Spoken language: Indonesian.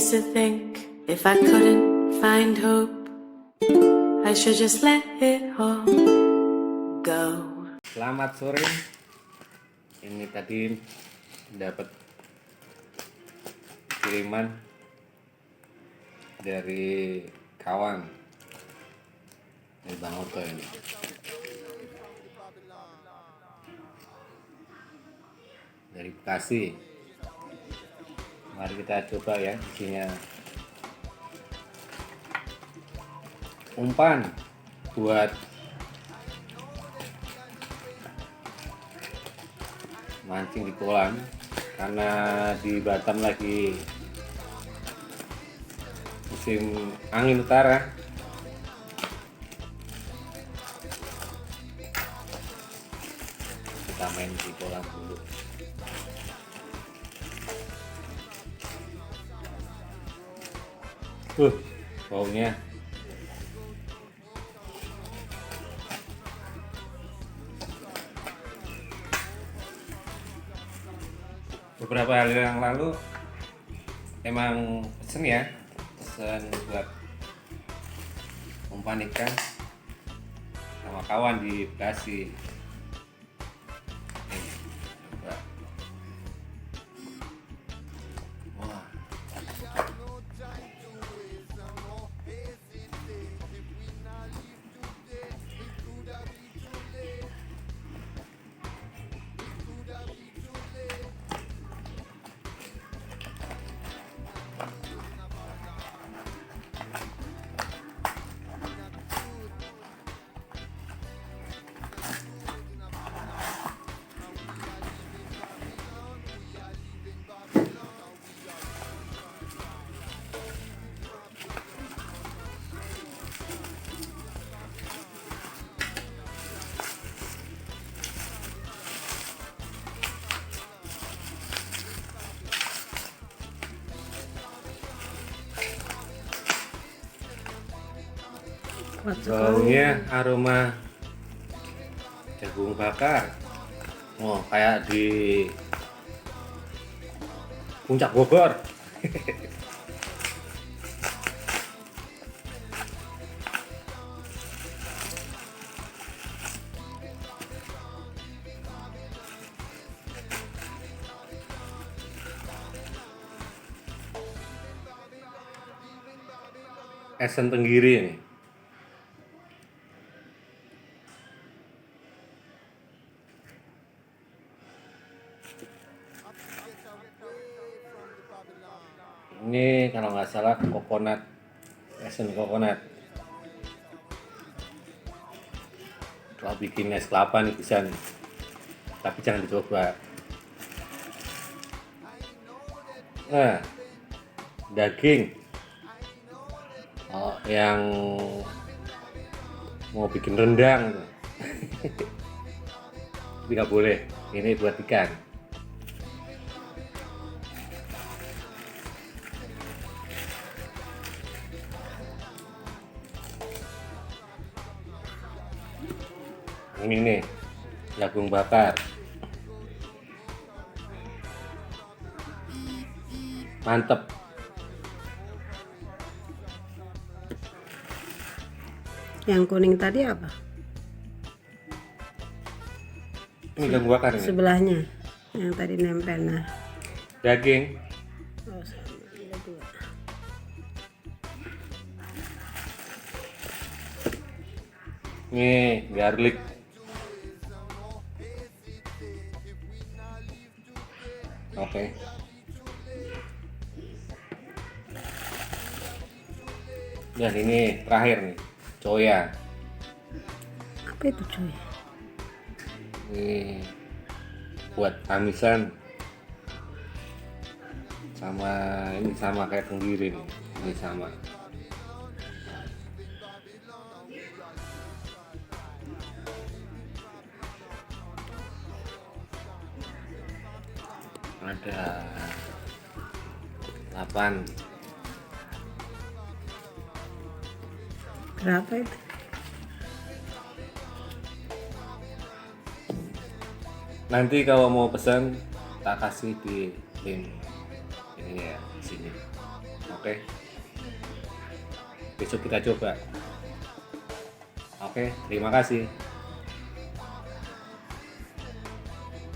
used to think if I couldn't find hope, I should just let it all go. Selamat sore. Ini tadi dapat kiriman dari kawan dari Bang Oto ini. Dari Bekasi. Mari kita coba ya, isinya umpan buat mancing di kolam, karena di Batam lagi musim angin utara. Kita main di kolam dulu. Baunya beberapa hari yang lalu emang pesen buat umpan ikan sama kawan di Bekasi. Nih, coba. Wah. Baunya aroma jagung bakar. Oh, kayak di Puncak Bogor. Esen Tenggiri ini. Ini kalau nggak salah kokonat, esen kokonat. Kalau bikin es kelapa nih bisa nih, tapi jangan dicoba. Nah, daging. Oh, yang mau bikin rendang, tapi nggak boleh. Ini buat ikan. Ini nih, jagung bakar. Mantep. Yang kuning tadi apa? Ini jagung bakar ini. Sebelahnya, yang tadi nempel. Nah, Daging. oh, sama, ada dua. Nih, garlic. Oke. Dan ini terakhir nih, coya. Apa itu cuy? Ini buat tamisan. Sama ini sama kayak tenggiri nih. Ini sama. Ada 8. Berapa itu? Nanti kalau mau pesan tak kasih di link ini ya, di sini. Oke. Besok kita coba. Oke, terima kasih.